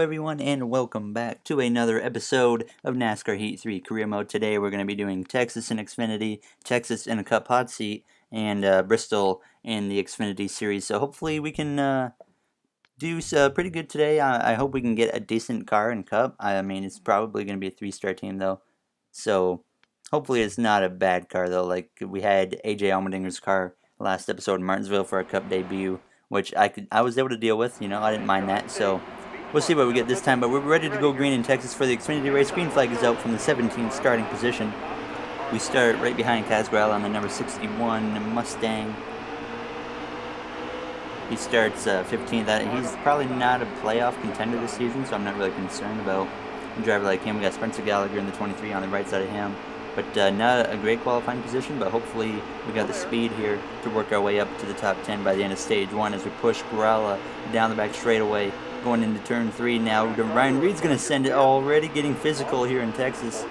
everyone, and welcome back to another episode of NASCAR Heat 3 Career Mode. Today we're going to be doing Texas in Xfinity, Texas in a Cup Hot Seat, and Bristol in the Xfinity Series. So hopefully we can do pretty good today. I hope we can get a decent car in Cup. I mean, it's probably going to be a 3-star team though. So hopefully it's not a bad car though. Like we had AJ Allmendinger's car last episode in Martinsville for a Cup debut, which I was able to deal with. I didn't mind that. So we'll see what we get this time, but we're ready to go green in Texas for the Xfinity race. Green flag is out from the 17th starting position. We start right behind Casgrell on the number 61 Mustang. He starts 15th. He's probably not a playoff contender this season, so I'm not really concerned about a driver like him. We got Spencer Gallagher in the 23 on the right side of him. But not a great qualifying position, but hopefully we got the speed here to work our way up to the top 10 by the end of stage 1 as we push Gralla down the back straightaway, going into turn 3 now. Ryan Reed's going to send it, already getting physical here in Texas.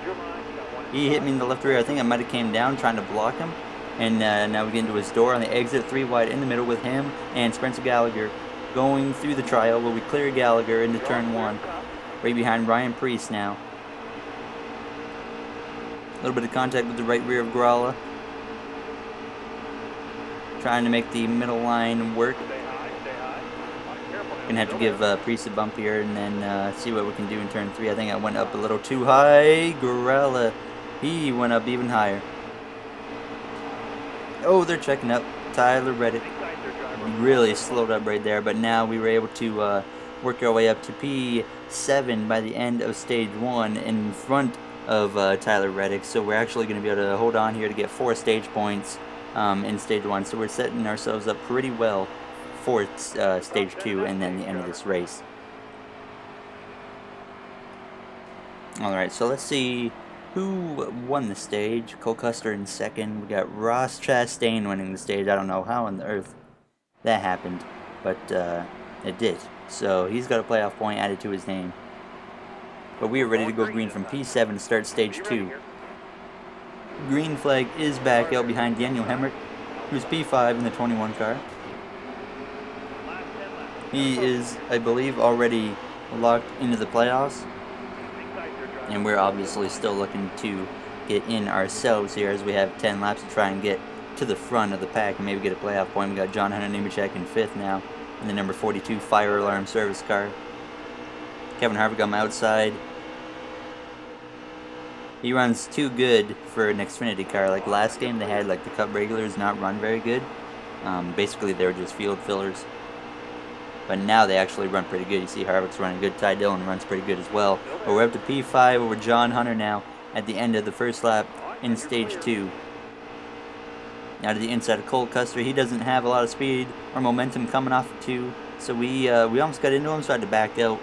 He hit me in the left rear. I think I might have came down trying to block him. And now we get into his door on the exit, 3 wide in the middle with him and Spencer Gallagher going through the trial. Will we clear Gallagher into turn 1? Right behind Ryan Preece now. A little bit of contact with the right rear of Gralla. Trying to make the middle line work. Gonna have to give Preece a bump here and then see what we can do in turn 3. I think I went up a little too high. Gralla, he went up even higher. Oh, they're checking up. Tyler Reddick really slowed up right there, but now we were able to work our way up to P7 by the end of stage 1 in front of Tyler Reddick, so we're actually going to be able to hold on here to get 4 stage points in stage 1, so we're setting ourselves up pretty well for stage 2 and then the end of this race. Alright, so let's see who won the stage. Cole Custer in second. We got Ross Chastain winning the stage. I don't know how on the earth that happened, but it did. So he's got a playoff point added to his name. But we are ready to go green from P7 to start stage 2. Green flag is back out behind Daniel Hemrick, who's P5 in the 21 car. He is, I believe, already locked into the playoffs. And we're obviously still looking to get in ourselves here as we have 10 laps to try and get to the front of the pack and maybe get a playoff point. We got John Hunter Nemechek in 5th now in the number 42 fire alarm service car. Kevin Harvick on the outside. He runs too good for an Xfinity car. Like last game they had like the Cup regulars not run very good. Basically they were just field fillers. But now they actually run pretty good. You see Harvick's running good. Ty Dillon runs pretty good as well. But we're up to P5 over John Hunter now at the end of the first lap in stage 2. Now to the inside of Cole Custer. He doesn't have a lot of speed or momentum coming off of 2. So we almost got into him, so I had to back out,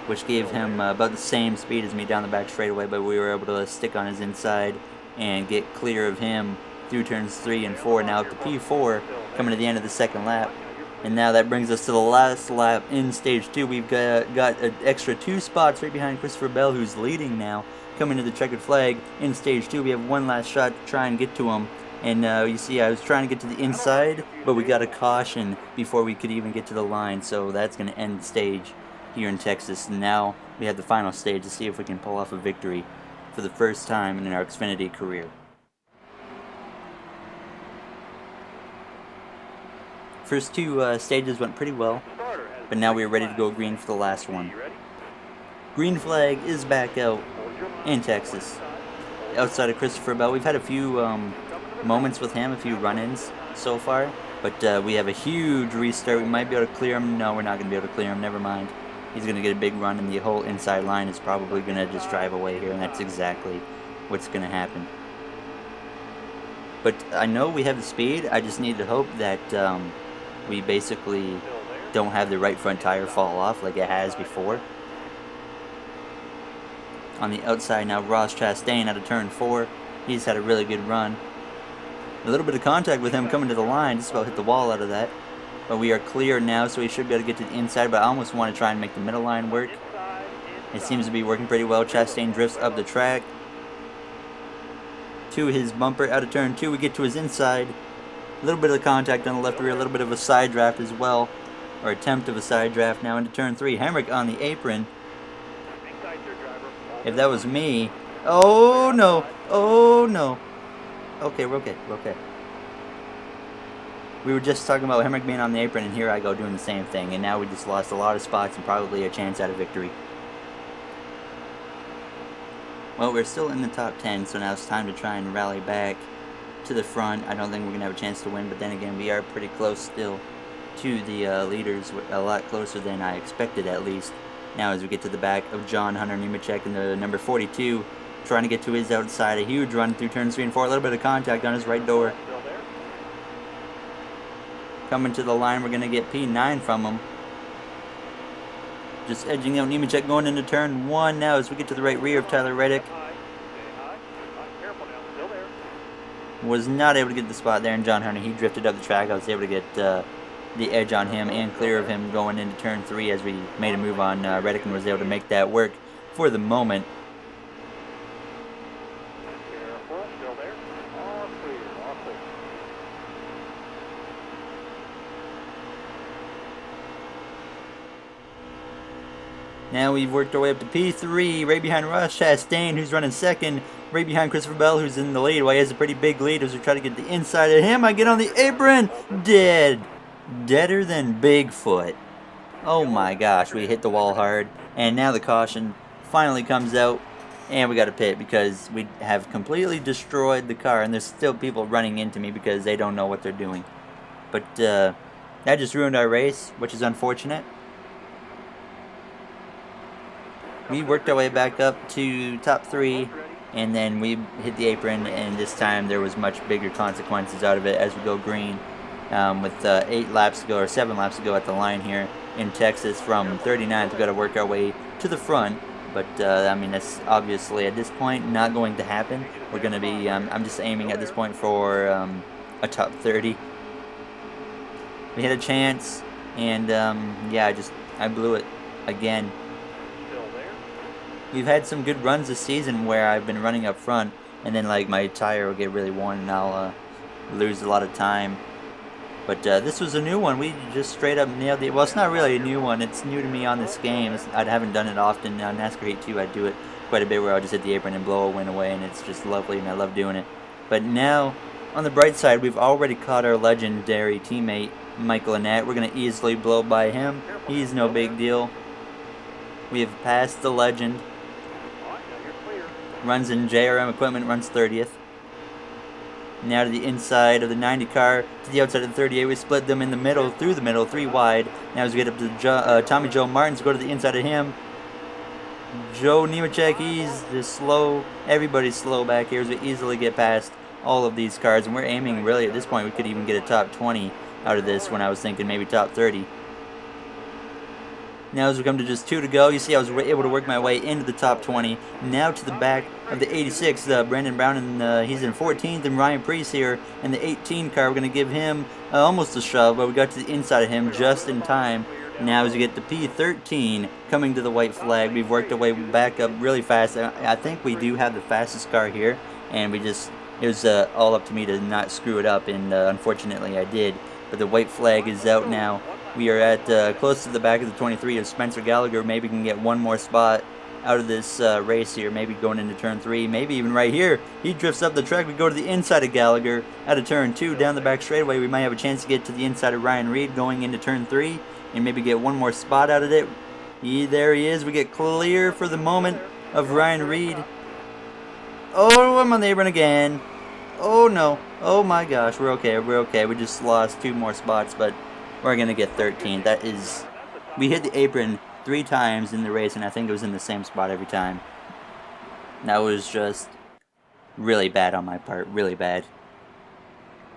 which gave him about the same speed as me down the back straightaway. But we were able to stick on his inside and get clear of him through turns 3 and 4. Now up to P4 coming to the end of the second lap. And now that brings us to the last lap in stage 2. We've got an extra 2 spots right behind Christopher Bell, who's leading now, coming to the checkered flag in stage 2. We have one last shot to try and get to him. And you see I was trying to get to the inside, but we got a caution before we could even get to the line. So that's going to end the stage here in Texas. And now we have the final stage to see if we can pull off a victory for the first time in our Xfinity career. First 2 stages went pretty well, but now we are ready to go green for the last one. Green flag is back out in Texas. Outside of Christopher Bell, we've had a few moments with him, a few run-ins so far, but we have a huge restart. We might be able to clear him. No, we're not going to be able to clear him. Never mind. He's going to get a big run, and the whole inside line is probably going to just drive away here, and that's exactly what's going to happen. But I know we have the speed. I just need to hope that we basically don't have the right front tire fall off like it has before. On the outside now, Ross Chastain out of turn 4. He's had a really good run. A little bit of contact with him coming to the line, just about hit the wall out of that. But we are clear now, so we should be able to get to the inside, but I almost want to try and make the middle line work. It seems to be working pretty well. Chastain drifts up the track to his bumper out of turn 2. We get to his inside. A little bit of contact on the left rear, a little bit of a side draft as well, or attempt of a side draft now into turn 3. Hemrick on the apron, If that was me, oh no, oh no. Okay, we're okay, we're okay. We were just talking about Hemrick being on the apron, and here I go doing the same thing, and now we just lost a lot of spots and probably a chance at a victory. Well, we're still in the top 10, so now it's time to try and rally back to the front. I don't think we're going to have a chance to win, but then again, we are pretty close still to the leaders, a lot closer than I expected at least. Now as we get to the back of John Hunter Nemechek in the number 42, trying to get to his outside, a huge run through turns 3 and 4, a little bit of contact on his right door. Coming to the line, we're going to get P9 from him. Just edging out Nemechek going into turn 1 now as we get to the right rear of Tyler Reddick. Was not able to get the spot there, and John Hunter, he drifted up the track. I was able to get the edge on him and clear of him going into turn 3 as we made a move on Reddick and was able to make that work for the moment. Now we've worked our way up to P3, right behind Ross Chastain, who's running second, right behind Christopher Bell, who's in the lead. Well, he has a pretty big lead as we try to get the inside of him. I get on the apron, dead. Deader than Bigfoot. Oh my gosh, we hit the wall hard. And now the caution finally comes out, and we got to pit because we have completely destroyed the car, and there's still people running into me because they don't know what they're doing. But that just ruined our race, which is unfortunate. We worked our way back up to top 3, and then we hit the apron, and this time there was much bigger consequences out of it as we go green with 8 laps to go, or 7 laps to go at the line here in Texas from 39th. We've got to work our way to the front, but I mean, that's obviously at this point not going to happen. We're going to be, I'm just aiming at this point for a top 30. We had a chance, and yeah, I blew it again. We've had some good runs this season where I've been running up front, and then like my tire will get really worn and I'll lose a lot of time. But this was a new one. We just straight up nailed it. Well, it's not really a new one. It's new to me on this game. I haven't done it often. NASCAR Heat 2, I do it quite a bit where I'll just hit the apron and blow a win away, and it's just lovely, and I love doing it. But now, on the bright side, we've already caught our legendary teammate, Michael Annett. We're going to easily blow by him. He's no big deal. We have passed the legend. Runs in JRM equipment, runs 30th. Now to the inside of the 90 car, to the outside of the 38. We split them in the middle, through the middle, 3 wide. Now as we get up to Tommy Joe Martins, go to the inside of him. Joe Nemechek, he's just slow. Everybody's slow back here as we easily get past all of these cars. And we're aiming, really, at this point, we could even get a top 20 out of this when I was thinking maybe top 30. Now as we come to just 2 to go, you see I was able to work my way into the top 20. Now to the back of the 86, Brandon Brown, and he's in 14th, and Ryan Preece here in the 18 car. We're going to give him almost a shove, but we got to the inside of him just in time. Now as we get to P13, coming to the white flag, we've worked our way back up really fast. I think we do have the fastest car here, and it was all up to me to not screw it up, and unfortunately I did. But the white flag is out now. We are at close to the back of the 23 of Spencer Gallagher. Maybe can get one more spot out of this race here. Maybe going into turn 3. Maybe even right here. He drifts up the track. We go to the inside of Gallagher out of turn 2. Down the back straightaway, we might have a chance to get to the inside of Ryan Reed going into turn 3. And maybe get one more spot out of it. There he is. We get clear for the moment of Ryan Reed. Oh, I'm on the apron again. Oh no. Oh my gosh. We're okay. We're okay. We just lost 2 more spots, but we're going to get 13. That is... We hit the apron 3 times in the race, and I think it was in the same spot every time. That was just really bad on my part. Really bad.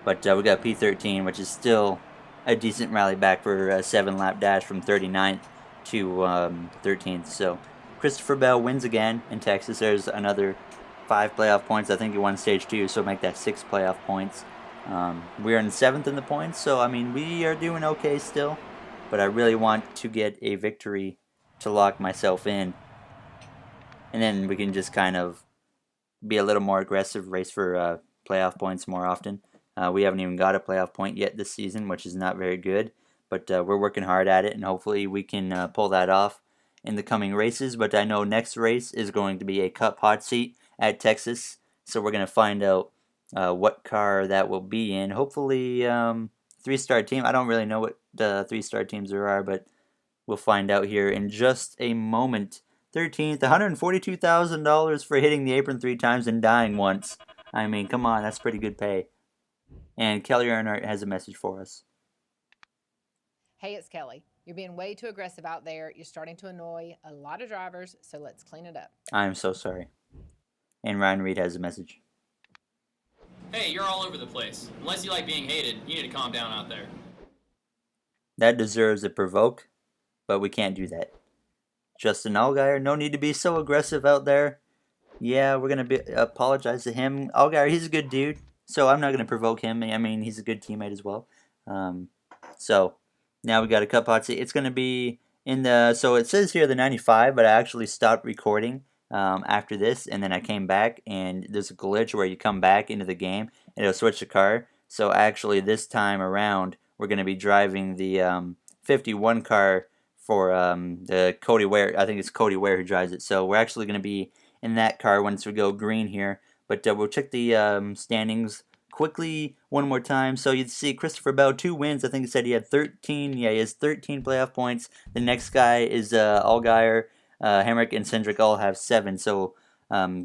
But we got P13, which is still a decent rally back for a 7-lap dash from 39th to 13th. So Christopher Bell wins again in Texas. There's another 5 playoff points. I think he won stage 2, so make that 6 playoff points. We're in 7th in the points, so I mean we are doing okay still, but I really want to get a victory to lock myself in, and then we can just kind of be a little more aggressive, race for playoff points more often. We haven't even got a playoff point yet this season, which is not very good, but we're working hard at it, and hopefully we can pull that off in the coming races, but I know next race is going to be a Cup hot seat at Texas, so we're going to find out what car that will be in. Hopefully, 3-star team. I don't really know what the 3-star teams there are, but we'll find out here in just a moment. 13th, $142,000 for hitting the apron 3 times and dying once. I mean, come on, that's pretty good pay. And Kelly Earnhardt has a message for us. Hey, it's Kelly. You're being way too aggressive out there. You're starting to annoy a lot of drivers, so let's clean it up. I'm so sorry. And Ryan Reed has a message. Hey, you're all over the place. Unless you like being hated, you need to calm down out there. That deserves a provoke, but we can't do that. Justin Allgaier, no need to be so aggressive out there. Yeah, we're going to apologize to him. Allgaier, he's a good dude, so I'm not going to provoke him. I mean, he's a good teammate as well. So now we got a Cup hot seat. It's going to be in the, so it says here the 95, but I actually stopped recording after this, and then I came back, and there's a glitch where you come back into the game, and it'll switch the car. So actually this time around, we're going to be driving the 51 car for the Cody Ware. I think it's Cody Ware who drives it. So we're actually going to be in that car once we go green here. But we'll check the standings quickly one more time. So you'd see Christopher Bell, 2 wins. I think he said he had 13. Yeah, he has 13 playoff points. The next guy is Allgaier, Hemrick, and Cindric all have 7. So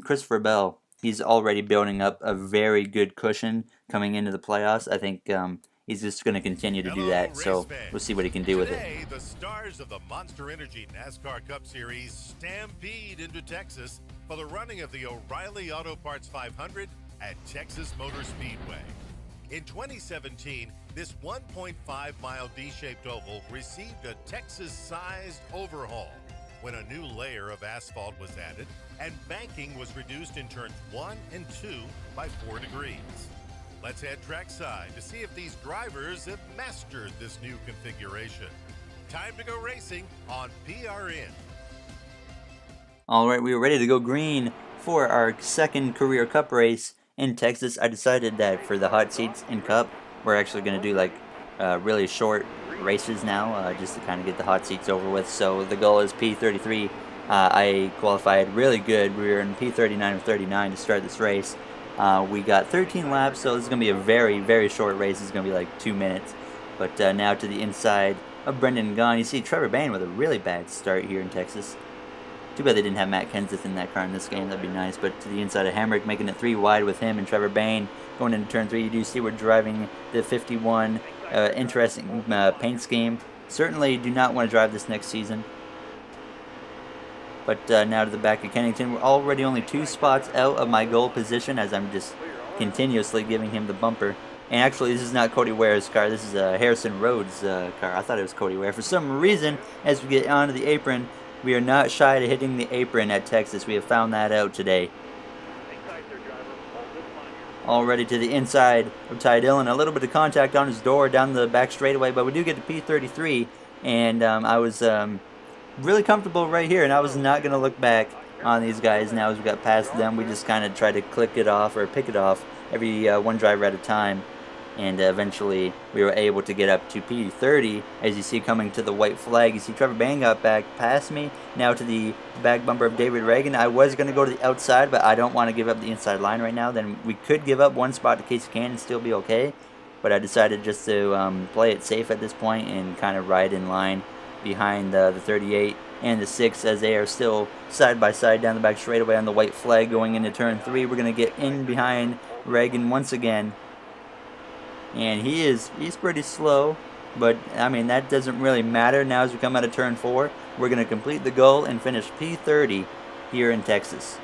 Christopher Bell, he's already building up a very good cushion coming into the playoffs. I think he's just going to continue to do that. So we'll see what he can do with it. Today, the stars of the Monster Energy NASCAR Cup Series stampede into Texas for the running of the O'Reilly Auto Parts 500 at Texas Motor Speedway. In 2017, this 1.5-mile D-shaped oval received a Texas-sized overhaul when a new layer of asphalt was added and banking was reduced in turns 1 and 2 by 4 degrees. Let's head trackside to see if these drivers have mastered this new configuration. Time to go racing on PRN. All right, we were ready to go green for our second career Cup race in Texas. I decided that for the hot seats in Cup, we're actually going to do like really short races now, just to kind of get the hot seats over with. So the goal is P33. I qualified really good. We were in P39 or 39 to start this race. We got 13 laps, so this is going to be a very, very short race. It's going to be like 2 minutes. But now to the inside of Brendan Gaughan. You see Trevor Bayne with a really bad start here in Texas. Too bad they didn't have Matt Kenseth in that car in this game. That'd be nice. But to the inside of Hemrick, making it 3 wide with him and Trevor Bayne going into turn 3. You do see we're driving the 51. Interesting paint scheme. Certainly do not want to drive this next season. But now to the back of Kennington. We're already only 2 spots out of my goal position as I'm just continuously giving him the bumper. And actually, this is not Cody Ware's car. This is Harrison Rhodes' car. I thought it was Cody Ware. For some reason, as we get onto the apron, we are not shy to hitting the apron at Texas. We have found that out today. Already to the inside of Ty Dillon. A little bit of contact on his door down the back straightaway, but we do get to P33. And I was really comfortable right here, and I was not going to look back on these guys. Now as we got past them, we just kind of try to click it off or pick it off every one driver at a time. And eventually we were able to get up to P30. As you see coming to the white flag, you see Trevor Bayne got back past me. Now to the back bumper of David Reagan. I was going to go to the outside, but I don't want to give up the inside line right now. Then we could give up 1 spot to Casey Cannon and still be okay. But I decided just to play it safe at this point and kind of ride in line behind the 38 and the 6 as they are still side by side down the back straightaway on the white flag going into turn 3. We're going to get in behind Reagan once again. And he's pretty slow, but I mean that doesn't really matter. Now as we come out of turn 4, we're going to complete the goal and finish P30 here in Texas.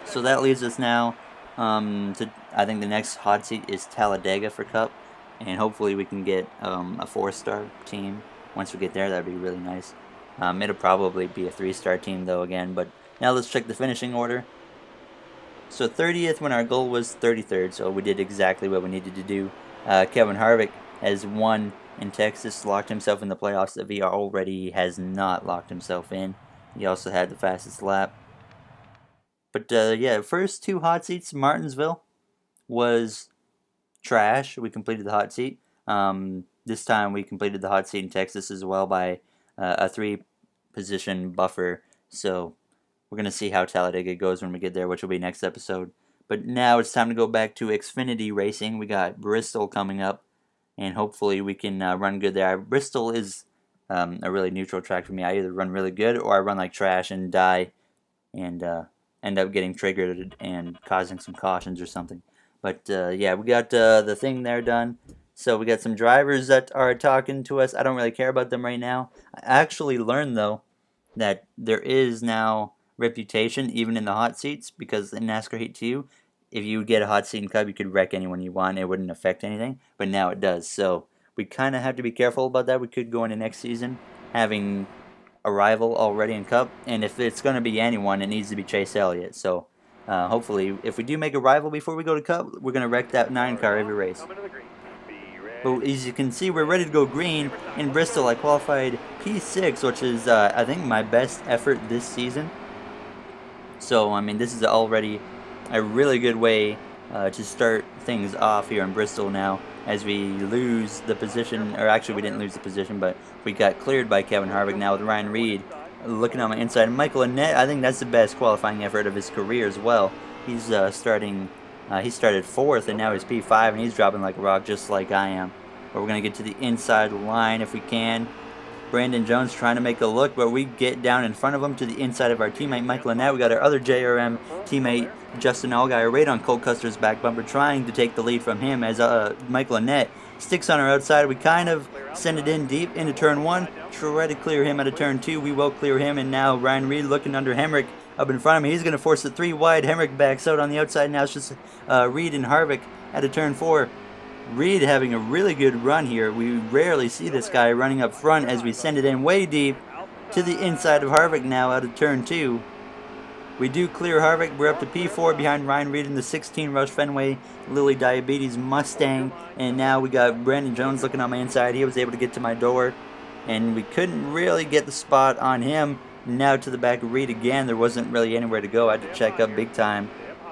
So that leaves us now to, I think the next hot seat is Talladega for Cup, and hopefully we can get a 4-star team. Once we get there, that'd be really nice. It'll probably be a 3-star team though again, but now let's check the finishing order. So 30th when our goal was 33rd, so we did exactly what we needed to do. Kevin Harvick has won in Texas, locked himself in the playoffs that he already has not locked himself in. He also had the fastest lap. But yeah, first 2 hot seats, Martinsville was trash. We completed the hot seat. This time we completed the hot seat in Texas as well by a 3 position buffer. So we're going to see how Talladega goes when we get there, which will be next episode. But now it's time to go back to Xfinity racing. We got Bristol coming up, and hopefully we can run good there. Bristol is a really neutral track for me. I either run really good or I run like trash and die and end up getting triggered and causing some cautions or something. But yeah, we got the thing there done. So we got some drivers that are talking to us. I don't really care about them right now. I actually learned, though, that there is now reputation even in the hot seats, because in NASCAR Heat 2, if you get a hot seat in Cup, you could wreck anyone you want. It wouldn't affect anything, but now it does. So we kind of have to be careful about that. We could go into next season having a rival already in Cup, and if it's going to be anyone, it needs to be Chase Elliott. So hopefully, if we do make a rival before we go to Cup, we're going to wreck that 9 car every race. But as you can see, we're ready to go green. In Bristol, I qualified P6, which is, I think, my best effort this season. So, I mean, this is already a really good way to start things off here in Bristol now, as we lose the position, or actually we didn't lose the position, but we got cleared by Kevin Harvick now with Ryan Reed looking on my inside. And Michael Annett, I think that's the best qualifying effort of his career as well. He's he started 4th, and now he's P5, and he's dropping like a rock just like I am. But we're going to get to the inside line if we can. Brandon Jones trying to make a look, but we get down in front of him to the inside of our teammate Michael Annett. We got our other JRM teammate Justin Allgaier right on Cole Custer's back bumper, trying to take the lead from him as Michael Annett sticks on our outside. We kind of send it in deep into turn 1, try to clear him out of turn 2. We will clear him, and now Ryan Reed looking under Hemrick up in front of him. He's going to force it 3 wide. Hemrick backs out on the outside. Now it's just Reed and Harvick out of turn 4. Reed having a really good run here. We rarely see this guy running up front as we send it in way deep to the inside of Harvick now out of turn 2. We do clear Harvick. We're up to P4 behind Ryan Reed in the 16 Rush Fenway Lilly Diabetes Mustang. And now we got Brandon Jones looking on my inside. He was able to get to my door, and we couldn't really get the spot on him. Now to the back of Reed again. There wasn't really anywhere to go. I had to check up big time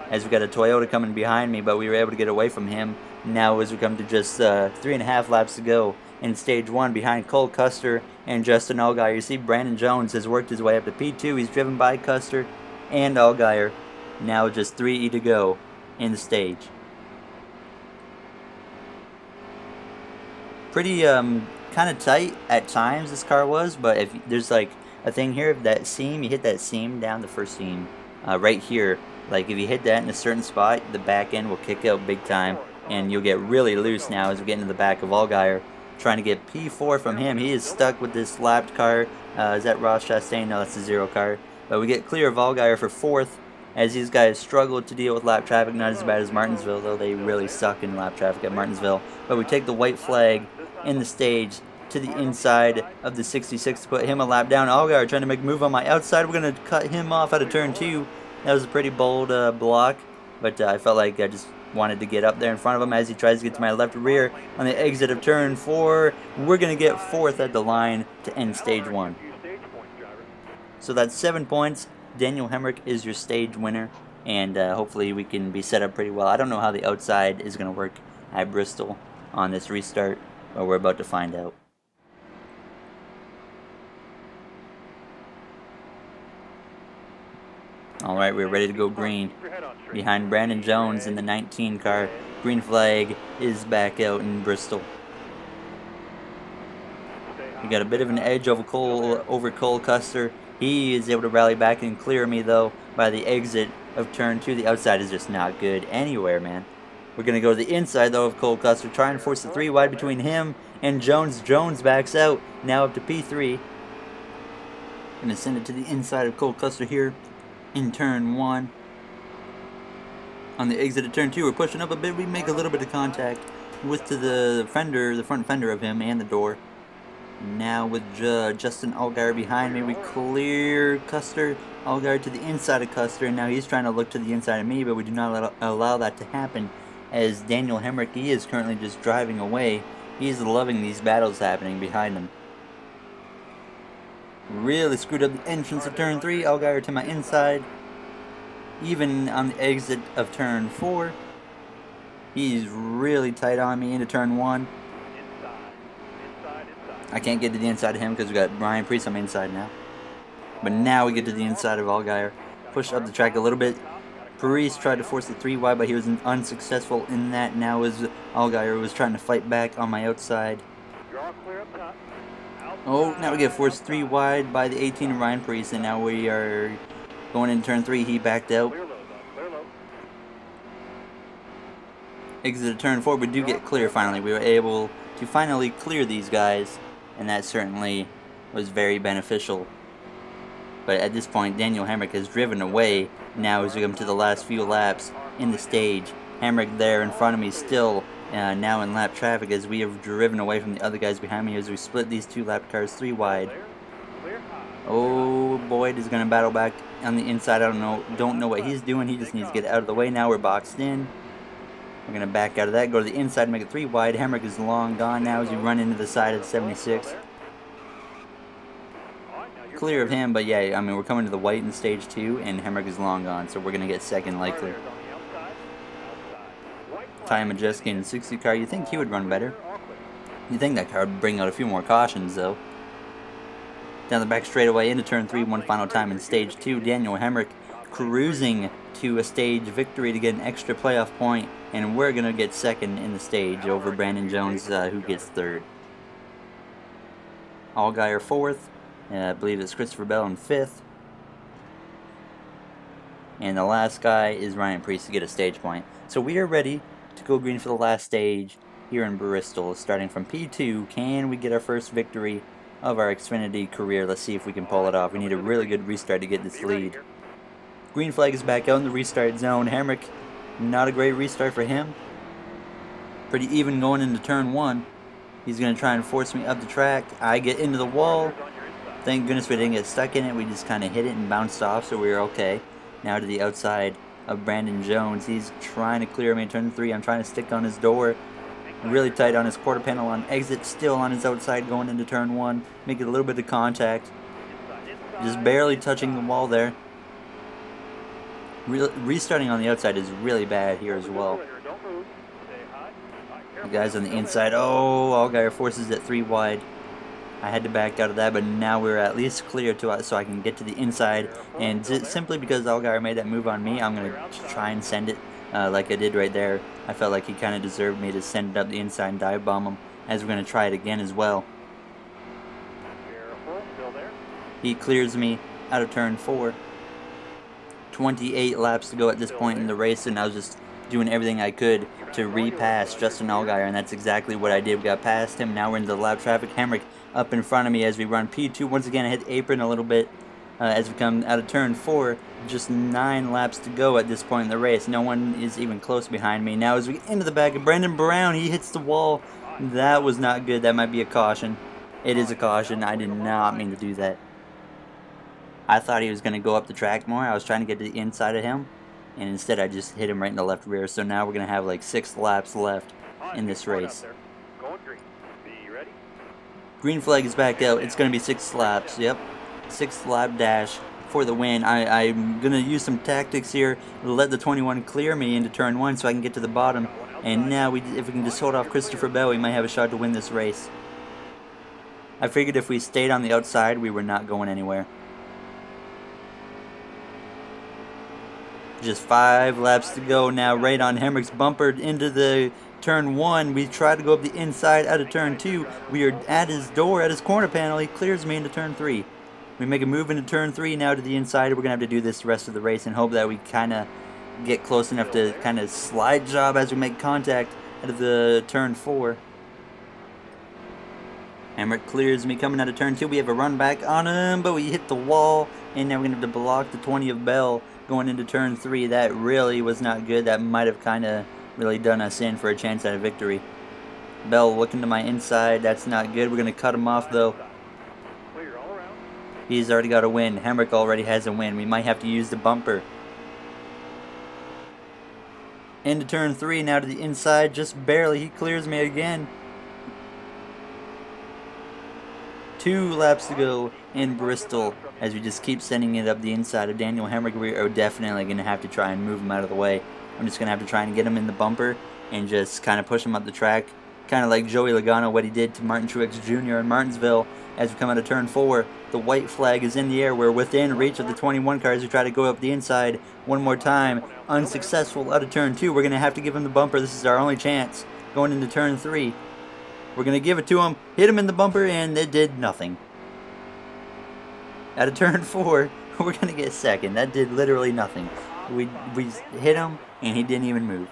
as we got a Toyota coming behind me, but we were able to get away from him. Now as we come to just 3.5 laps to go in stage 1 behind Cole Custer and Justin Allgaier. You see Brandon Jones has worked his way up to P2. He's driven by Custer and Allgaier. Now just 3 to go in the stage. Pretty kind of tight at times this car was, but if there's like a thing here, that seam, you hit that seam down, the first seam right here, like if you hit that in a certain spot, the back end will kick out big time, and you'll get really loose now as we get into the back of Allgaier, trying to get P4 from him. He is stuck with this lapped car. Is that Ross Chastain? No, that's the 0 car. But we get clear of Allgaier for 4th, as these guys struggle to deal with lap traffic. Not as bad as Martinsville, though they really suck in lap traffic at Martinsville. But we take the white flag in the stage to the inside of the 66 to put him a lap down. Allgaier trying to make a move on my outside. We're going to cut him off out of turn 2. That was a pretty bold block, but I felt like I just wanted to get up there in front of him as he tries to get to my left rear on the exit of turn 4. We're going to get 4th at the line to end stage 1. So that's 7 points. Daniel Hemrick is your stage winner, and hopefully we can be set up pretty well. I don't know how the outside is going to work at Bristol on this restart, but we're about to find out. Alright, we're ready to go green behind Brandon Jones in the 19 car. Green flag is back out in Bristol. We got a bit of an edge over Cole Custer. He is able to rally back and clear me, though, by the exit of turn 2. The outside is just not good anywhere, man. We're going to go to the inside, though, of Cole Custer, try and force the 3 wide between him and Jones. Jones backs out, now up to P3. Going to send it to the inside of Cole Custer here in turn 1. On the exit of turn 2, we're pushing up a bit. We make a little bit of contact with the fender, the front fender of him and the door. Now with Justin Allgaier behind me, we clear Custer. Allgaier to the inside of Custer, and now he's trying to look to the inside of me, but we do not allow that to happen, as Daniel Hemrick, he is currently just driving away. He's loving these battles happening behind him. Really screwed up the entrance of turn 3. Allgaier to my inside. Even on the exit of turn 4. He's really tight on me into turn 1. I can't get to the inside of him because we got Ryan Preece on my inside now. But now we get to the inside of Allgaier. Pushed up the track a little bit. Paris tried to force the 3 wide, but he was unsuccessful in that. Now as Allgaier was trying to fight back on my outside. Oh, now we get forced 3 wide by the 18 of Ryan Paris, and now we are going into turn 3. He backed out. Exited turn 4, we do get clear finally. We were able to finally clear these guys, and that certainly was very beneficial. But at this point, Daniel Hemrick has driven away. Now as we come to the last few laps in the stage, Hemrick there in front of me still now in lap traffic as we have driven away from the other guys behind me as we split these 2 lap cars 3 wide. Oh, Boyd is going to battle back on the inside. I don't know what he's doing. He just needs to get out of the way. Now we're boxed in. We're going to back out of that, go to the inside, make it 3 wide. Hemrick is long gone now as we run into the side of 76. Clear of him, but yeah, I mean, we're coming to the white in stage 2, and Hemrick is long gone, so we're going to get second likely. Ty Majeski in the 60 car, you think he would run better. You think that car would bring out a few more cautions, though. Down the back straightaway into turn 3 one final time in stage 2. Daniel Hemrick cruising to a stage victory to get an extra playoff point, and we're going to get second in the stage over Brandon Jones, who gets third. Allgaier 4th. I believe it's Christopher Bell in 5th. And the last guy is Ryan Preece to get a stage point. So we are ready to go green for the last stage here in Bristol. Starting from P2, can we get our first victory of our Xfinity career? Let's see if we can pull it off. We need a really good restart to get this lead. Green flag is back out in the restart zone. Hemrick, not a great restart for him. Pretty even going into turn 1. He's going to try and force me up the track. I get into the wall. Thank goodness we didn't get stuck in it. We just kind of hit it and bounced off, so we were okay. Now to the outside of Brandon Jones. He's trying to clear me in turn 3. I'm trying to stick on his door. Really tight on his quarter panel on exit. Still on his outside going into turn 1. Making a little bit of contact. Just barely touching the wall there. Restarting on the outside is really bad here as well. The guys on the inside. Oh, Allgaier forces it 3 wide. I had to back out of that, but now we're at least clear to us so I can get to the inside. And simply because Allgaier made that move on me, I'm going to try and send it like I did right there. I felt like he kind of deserved me to send it up the inside and dive bomb him, as we're going to try it again as well. He clears me out of turn 4. 28 laps to go at this point in the race, and I was just doing everything I could to repass Justin Allgaier, and that's exactly what I did. We got past him. Now we're into the lap traffic. Hemrick up in front of me as we run P2. Once again, I hit the apron a little bit as we come out of turn 4. Just 9 laps to go at this point in the race. No one is even close behind me. Now as we get into the back of Brandon Brown, he hits the wall. That was not good. That might be a caution. It is a caution. I did not mean to do that. I thought he was going to go up the track more. I was trying to get to the inside of him, and instead I just hit him right in the left rear. So now we're going to have like 6 laps left in this race. Green flag is back out. It's going to be 6 laps. Yep. 6th lap dash for the win. I'm going to use some tactics here to let the 21 clear me into turn 1 so I can get to the bottom. And now if we can just hold off Christopher Bell, we might have a shot to win this race. I figured if we stayed on the outside, we were not going anywhere. Just 5 laps to go now. Right on Hemrick's bumper into the turn 1. We try to go up the inside out of turn 2. We are at his door, at his corner panel. He clears me into turn 3. We make a move into turn 3 now to the inside. We're going to have to do this the rest of the race and hope that we kind of get close enough to kind of slide job as we make contact out of the turn 4. Hemrick clears me coming out of turn 2. We have a run back on him, but we hit the wall. And now we're going to have to block the 20 of Bell going into turn 3. That really was not good. That might have kind of really done us in for a chance at a victory. Bell looking to my inside. That's not good. We're going to cut him off, though. He's already got a win. Hemrick already has a win. We might have to use the bumper. Into turn 3, now to the inside. Just barely. He clears me again. 2 laps to go in Bristol as we just keep sending it up the inside of Daniel Hemrick. We are definitely going to have to try and move him out of the way. I'm just going to have to try and get him in the bumper and just kind of push him up the track kind of like Joey Logano, what he did to Martin Truex Jr. in Martinsville. As we come out of turn 4, the white flag is in the air. We're within reach of the 21 cars who try to go up the inside one more time. Unsuccessful out of turn 2. We're going to have to give him the bumper. This is our only chance going into turn 3. We're going to give it to him, hit him in the bumper, and it did nothing. Out of turn 4, we're going to get second. That did literally nothing. We hit him, and he didn't even move.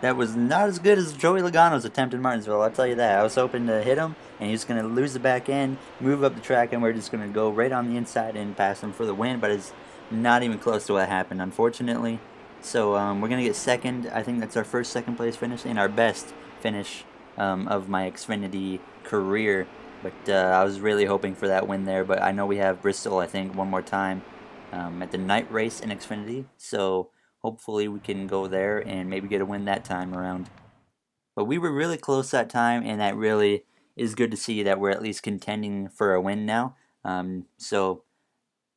That was not as good as Joey Logano's attempt in Martinsville, I'll tell you that. I was hoping to hit him, and he's going to lose the back end, move up the track, and we're just going to go right on the inside and pass him for the win, but it's not even close to what happened, unfortunately. So we're going to get second. I think that's our first second place finish and our best finish of my Xfinity career. But I was really hoping for that win there, but I know we have Bristol, I think, one more time at the night race in Xfinity, so hopefully we can go there and maybe get a win that time around. But we were really close that time, and that really is good to see that we're at least contending for a win now. So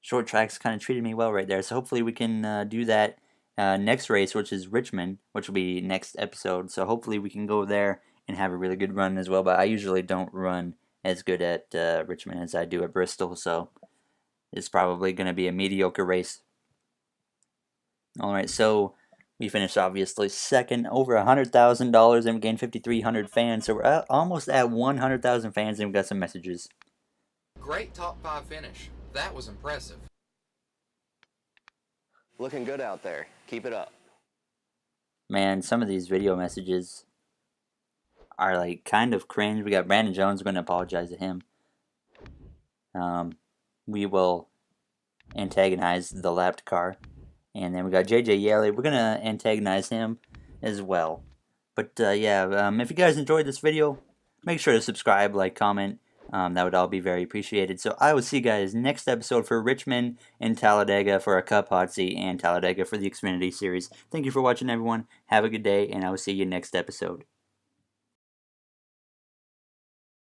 short tracks kind of treated me well right there. So hopefully we can do that next race, which is Richmond, which will be next episode. So hopefully we can go there and have a really good run as well. But I usually don't run as good at Richmond as I do at Bristol, so it's probably going to be a mediocre race. Alright, so we finished obviously second, over $100,000, and we gained 5,300 fans, so we're almost at 100,000 fans, and we got some messages. Great top 5 finish. That was impressive. Looking good out there. Keep it up. Man, some of these video messages are like kind of cringe. We got Brandon Jones. We're going to apologize to him. We will antagonize the lapped car. And then we got JJ Yeley. We're going to antagonize him as well. But yeah, if you guys enjoyed this video, make sure to subscribe, like, comment. That would all be very appreciated. So I will see you guys next episode for Richmond and Talladega for a Cup Hot Seat and Talladega for the Xfinity Series. Thank you for watching, everyone. Have a good day, and I will see you next episode.